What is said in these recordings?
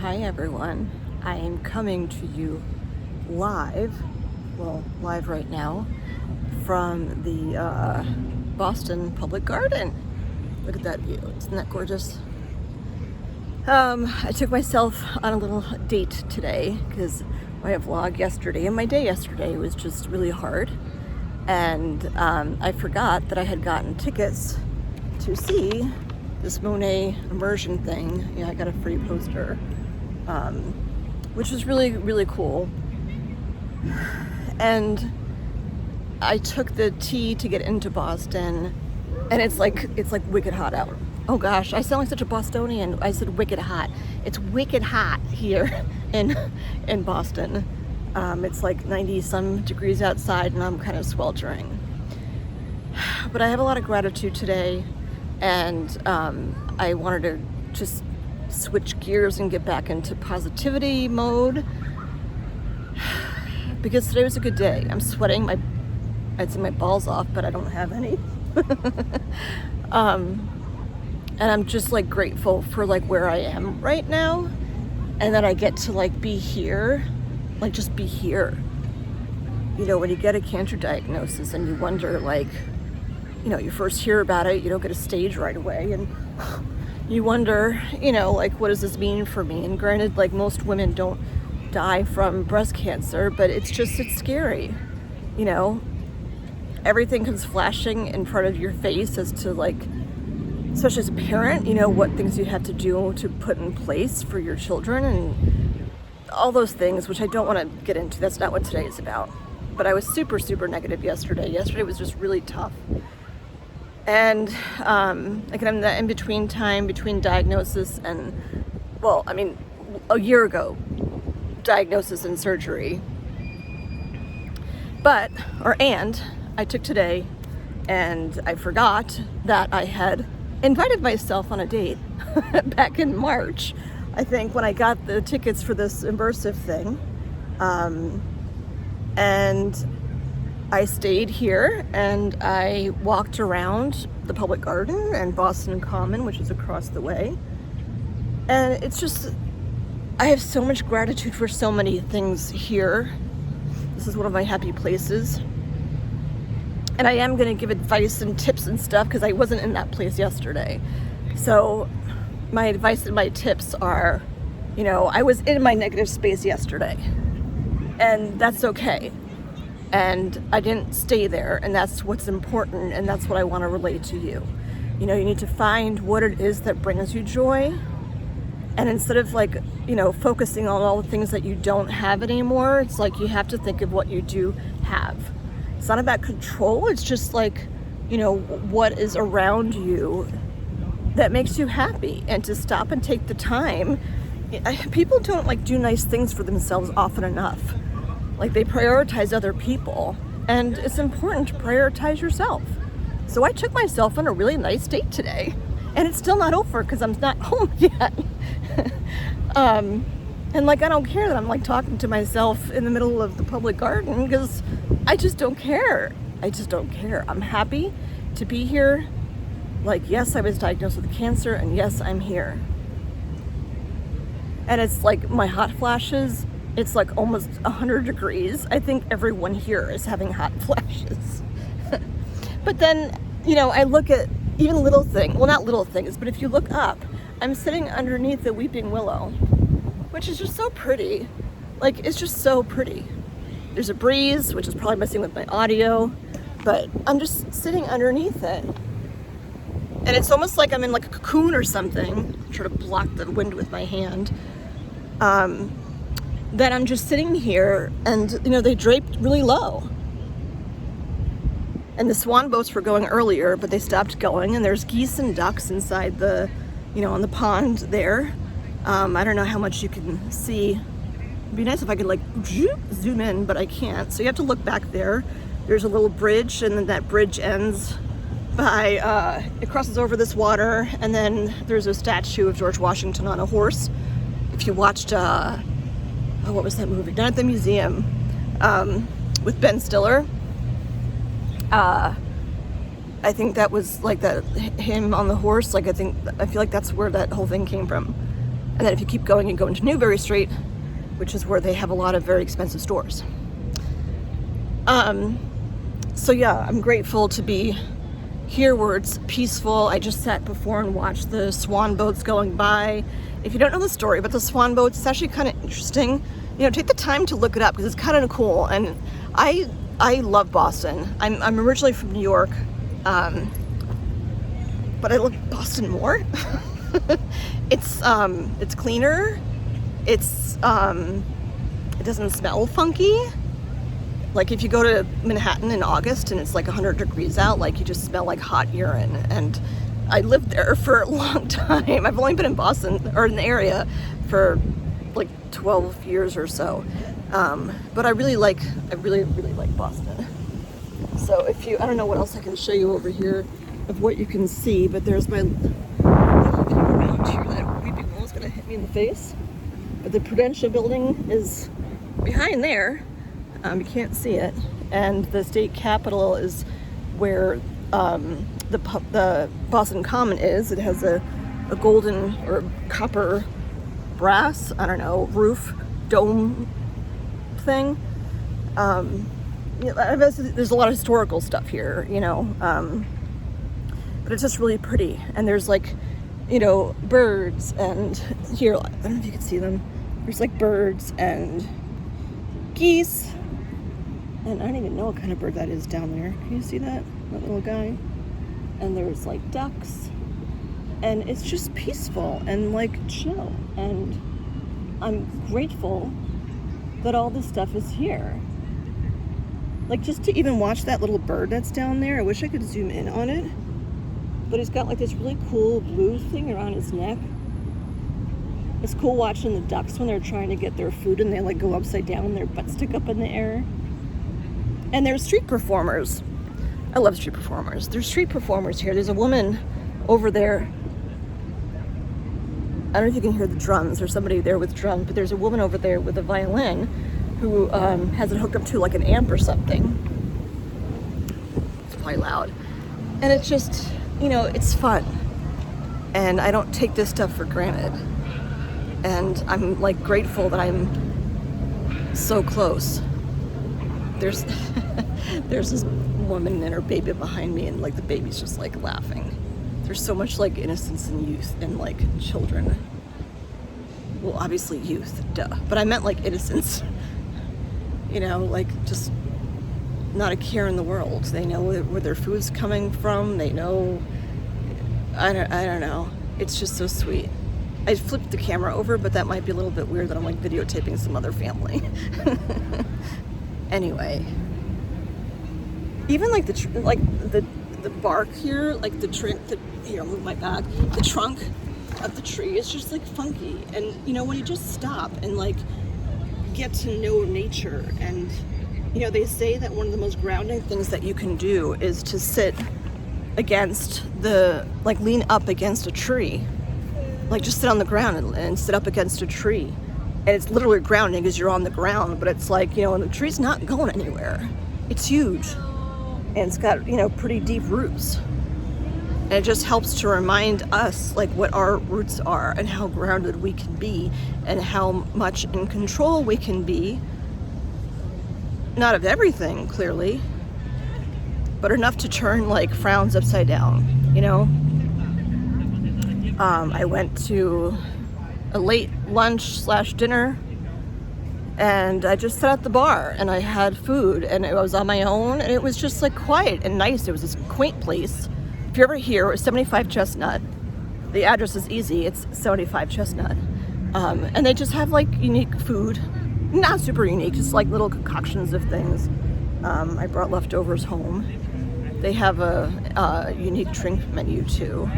Hi everyone. I am coming to you live, live right now, from the Boston Public Garden. Look at that view. Isn't that gorgeous? I took myself on a little date today because I vlogged yesterday, and my day yesterday was just really hard. And I forgot that I had gotten tickets to see this Monet immersion thing. Yeah, I got a free poster, which was really, really cool. And I took the T to get into Boston, and it's like wicked hot out. Oh gosh, I sound like such a Bostonian. I said wicked hot. It's wicked hot here in Boston. It's like 90 some degrees outside, and I'm kind of sweltering. But I have a lot of gratitude today, and I wanted to just switch gears and get back into positivity mode because today was a good day. I'm sweating I'd say my balls off, but I don't have any. And I'm just like grateful for like where I am right now, and that I get to like be here, like just be here. You know, when you get a cancer diagnosis and you wonder, like, you know, you first hear about it, you don't get a stage right away, and you wonder, you know, like, what does this mean for me? And granted, like, most women don't die from breast cancer, but it's scary, you know? Everything comes flashing in front of your face as to, like, especially as a parent, you know, what things you have to do to put in place for your children and all those things, which I don't want to get into. That's not what today is about. But I was super, super negative yesterday. Yesterday was just really tough. And like I'm in the in-between time between diagnosis and, well, I mean, a year ago, diagnosis and surgery. And I took today, and I forgot that I had invited myself on a date back in March, I think, when I got the tickets for this immersive thing. And I stayed here and I walked around the public garden and Boston Common, which is across the way. And it's just, I have so much gratitude for so many things here. This is one of my happy places. And I am going to give advice and tips and stuff because I wasn't in that place yesterday. So my advice and my tips are, you know, I was in my negative space yesterday, and that's okay. And I didn't stay there, and that's what's important, and that's what I want to relate to you. You know, you need to find what it is that brings you joy, and instead of, like, you know, focusing on all the things that you don't have anymore, it's like you have to think of what you do have. It's not about control, it's just like, you know, what is around you that makes you happy, and to stop and take the time. People don't like do nice things for themselves often enough. Like, they prioritize other people, and it's important to prioritize yourself. So I took myself on a really nice date today, and it's still not over because I'm not home yet. And like, I don't care that I'm like talking to myself in the middle of the public garden because I just don't care. I just don't care. I'm happy to be here. Like, yes, I was diagnosed with cancer, and yes, I'm here. And it's like my hot flashes, it's like almost 100 degrees. I think everyone here is having hot flashes. But then, you know, I look at even little things, well, not little things, but if you look up, I'm sitting underneath the weeping willow, which is just so pretty. Like, it's just so pretty. There's a breeze, which is probably messing with my audio, but I'm just sitting underneath it. And it's almost like I'm in like a cocoon or something. I'm trying to block the wind with my hand. That I'm just sitting here, and, you know, they draped really low. And the swan boats were going earlier, but they stopped going, and there's geese and ducks inside the, you know, on the pond there. I don't know how much you can see. It'd be nice if I could like zoom in, but I can't. So you have to look back there. There's a little bridge, and then that bridge ends by, it crosses over this water, and then there's a statue of George Washington on a horse. If you watched, what was that movie? Down at the museum, with Ben Stiller. I think that was like that, him on the horse. Like, I feel like that's where that whole thing came from. And then if you keep going, you go into Newbury Street, which is where they have a lot of very expensive stores. So yeah, I'm grateful to be here where it's peaceful. I just sat before and watched the swan boats going by. If you don't know the story about the swan boats, it's actually kind of interesting. You know, take the time to look it up because it's kind of cool. And I love Boston. I'm originally from New York, but I love Boston more. It's cleaner. It doesn't smell funky. Like if you go to Manhattan in August and it's like 100 degrees out, like you just smell like hot urine. And I lived there for a long time. I've only been in Boston or in the area for like 12 years or so. But I really like Boston. So if you, I don't know what else I can show you over here of what you can see, but there's my around here. That weeping wall is gonna hit me in the face. But the Prudential building is behind there. You can't see it, and the state capitol is where the Boston Common is. It has a golden or copper brass, I don't know, roof dome thing. You know, there's a lot of historical stuff here, you know, but it's just really pretty. And there's like, you know, birds, and here, I don't know if you can see them. There's like birds and geese. And I don't even know what kind of bird that is down there. Can you see that? That little guy? And there's like ducks. And it's just peaceful and like chill. And I'm grateful that all this stuff is here. Like just to even watch that little bird that's down there. I wish I could zoom in on it. But he's got like this really cool blue thing around his neck. It's cool watching the ducks when they're trying to get their food and they like go upside down and their butts stick up in the air. And there's street performers. I love street performers. There's street performers here. There's a woman over there. I don't know if you can hear the drums. There's somebody there with drums, but there's a woman over there with a violin who has it hooked up to like an amp or something. It's probably loud. And it's just, you know, it's fun. And I don't take this stuff for granted. And I'm like grateful that I'm so close. There's this woman and her baby behind me, and like the baby's just like laughing. There's so much like innocence and youth and like children. Well, obviously youth, duh. But I meant like innocence. You know, like just not a care in the world. They know where their food's coming from. They know, I don't know. It's just so sweet. I flipped the camera over, but that might be a little bit weird that I'm like videotaping some other family. Anyway, even like the bark here, like here, I'll move my bag. The trunk of the tree is just like funky, and you know, when you just stop and like get to know nature, and you know, they say that one of the most grounding things that you can do is to sit against like lean up against a tree, like just sit on the ground and sit up against a tree. And it's literally grounding because you're on the ground, but it's like, you know, and the tree's not going anywhere. It's huge. And it's got, you know, pretty deep roots. And it just helps to remind us like what our roots are and how grounded we can be and how much in control we can be. Not of everything, clearly, but enough to turn like frowns upside down, you know? I went to a late lunch / dinner, and I just sat at the bar and I had food, and I was on my own, and it was just like quiet and nice. It was this quaint place. If you're ever here, it's 75 Chestnut. The address is easy. It's 75 Chestnut. And they just have like unique food. Not super unique, just like little concoctions of things. I brought leftovers home. They have a unique drink menu too.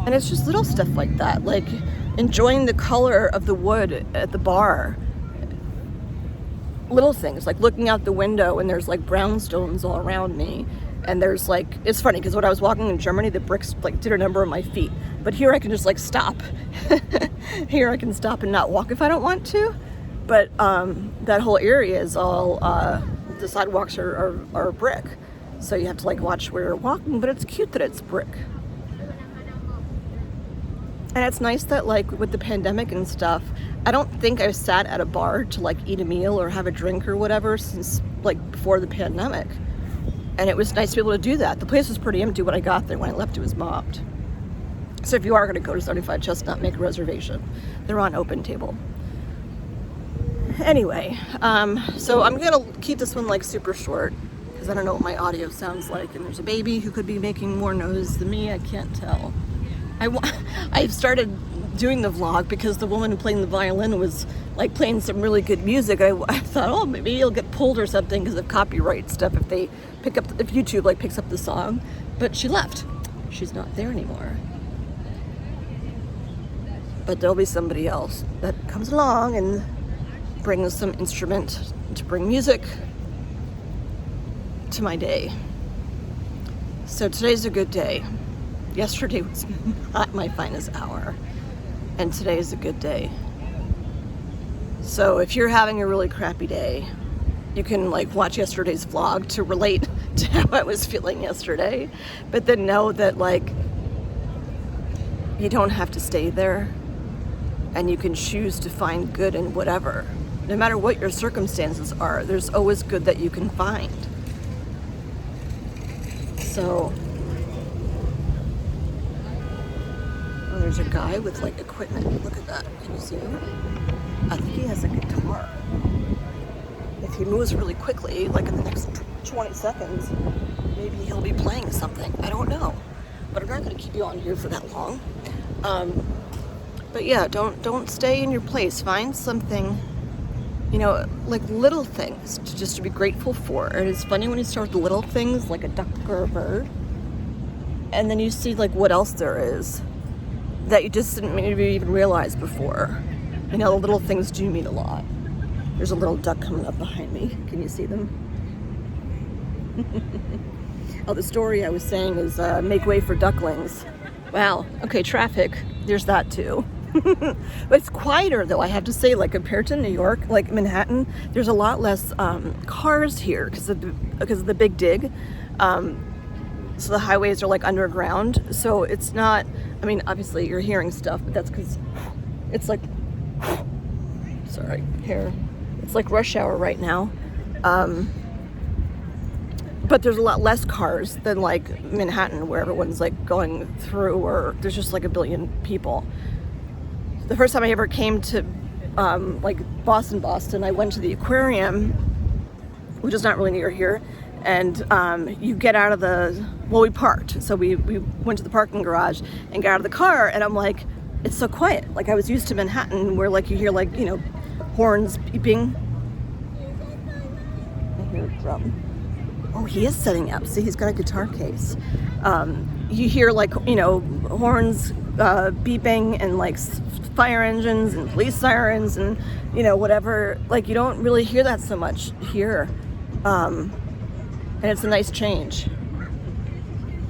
And it's just little stuff like that, like enjoying the color of the wood at the bar. Little things, like looking out the window and there's like brownstones all around me. And there's like, it's funny because when I was walking in Germany, the bricks like did a number on my feet. But here I can just like stop. Here I can stop and not walk if I don't want to. But that whole area is all, the sidewalks are brick. So you have to like watch where you're walking, but it's cute that it's brick. And it's nice that like with the pandemic and stuff, I don't think I've sat at a bar to like eat a meal or have a drink or whatever since like before the pandemic. And it was nice to be able to do that. The place was pretty empty when I got there. When I left, it was mobbed. So if you are going to go to 75 Chestnut, make a reservation. They're on Open Table. Anyway, so I'm going to keep this one like super short because I don't know what my audio sounds like. And there's a baby who could be making more noise than me. I can't tell. I've started doing the vlog because the woman playing the violin was like playing some really good music. I thought, oh, maybe it'll get pulled or something because of copyright stuff if they pick up, if YouTube like picks up the song. But she left. She's not there anymore. But there'll be somebody else that comes along and brings some instrument to bring music to my day. So today's a good day. Yesterday was not my finest hour, and today is a good day. So if you're having a really crappy day, you can like watch yesterday's vlog to relate to how I was feeling yesterday, but then know that like you don't have to stay there, and you can choose to find good in whatever. No matter what your circumstances are, there's always good that you can find. So there's a guy with like equipment. Look at that. Can you see him? I think he has a guitar. If he moves really quickly, like in the next 20 seconds, maybe he'll be playing something. I don't know. But I'm not going to keep you on here for that long. But yeah, don't stay in your place. Find something, you know, like little things just to be grateful for. And it's funny when you start with the little things, like a duck or a bird, and then you see like what else there is that you just didn't maybe even realize before. You know, the little things do mean a lot. There's a little duck coming up behind me. Can you see them? Oh, the story I was saying is make way for ducklings. Wow. Okay, traffic. There's that too. But it's quieter though, I have to say, like compared to New York, like Manhattan, there's a lot less cars here because of the big dig. So the highways are like underground, so it's not, I mean, obviously you're hearing stuff, but that's because it's like, sorry, here, it's like rush hour right now. But there's a lot less cars than like Manhattan, where everyone's like going through, or there's just like a billion people. The first time I ever came to like Boston, I went to the aquarium, which is not really near here. And you get out of we parked. So we went to the parking garage and got out of the car, and I'm like, it's so quiet. Like I was used to Manhattan where like you hear like, you know, horns beeping. I hear a drum. Oh, he is setting up. See, he's got a guitar case. You hear like, you know, horns beeping and like fire engines and police sirens and, you know, whatever. Like you don't really hear that so much here. And it's a nice change.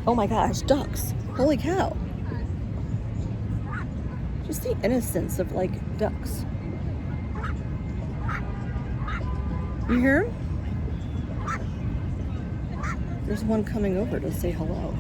Oh my gosh, ducks. Holy cow. Just the innocence of like ducks. You hear him? There's one coming over to say hello.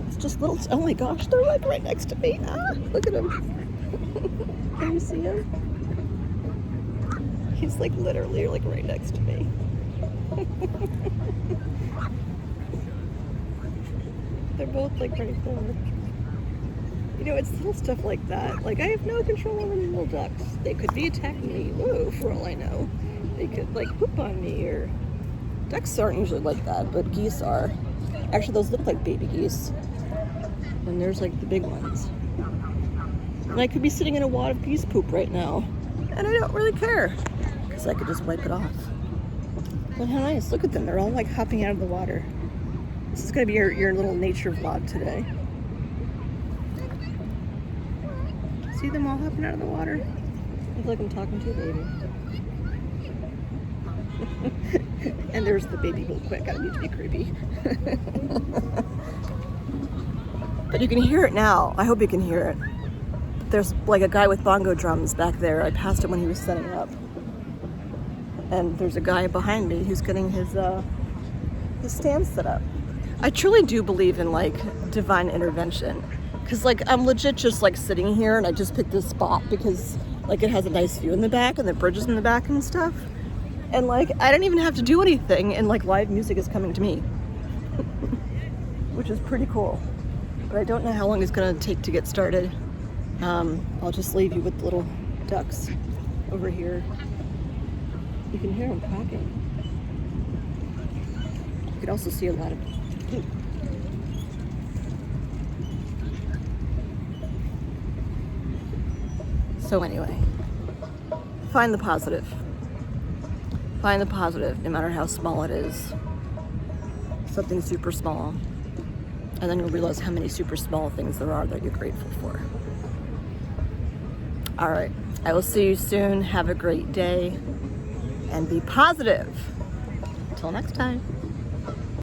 It's just little, oh my gosh, they're like right next to me. Ah, look at them. Can you see him? He's like literally like right next to me. They're both like right there. You know, it's little stuff like that. Like I have no control over the little ducks. They could be attacking me, whoa, for all I know. They could like poop on me, or ducks aren't usually like that, but geese are. Actually, those look like baby geese. And there's like the big ones. And I could be sitting in a wad of geese poop right now, and I don't really care because I could just wipe it off. But how nice. Look at them. They're all like hopping out of the water. This is going to be your little nature vlog today. See them all hopping out of the water? I feel like I'm talking to a baby. And there's the baby real quick. I don't need to be creepy. But you can hear it now. I hope you can hear it. There's like a guy with bongo drums back there. I passed him when he was setting up. And there's a guy behind me who's getting his stand set up. I truly do believe in like divine intervention, because like I'm legit just like sitting here and I just picked this spot because like it has a nice view in the back and the bridges in the back and stuff. And like I don't even have to do anything, and like live music is coming to me, which is pretty cool. But I don't know how long it's gonna take to get started. I'll just leave you with the little ducks over here. You can hear them quacking. You can also see a lot of poop. So anyway, find the positive. Find the positive, no matter how small it is. Something super small. And then you'll realize how many super small things there are that you're grateful for. All right, I will see you soon. Have a great day and be positive. Until next time.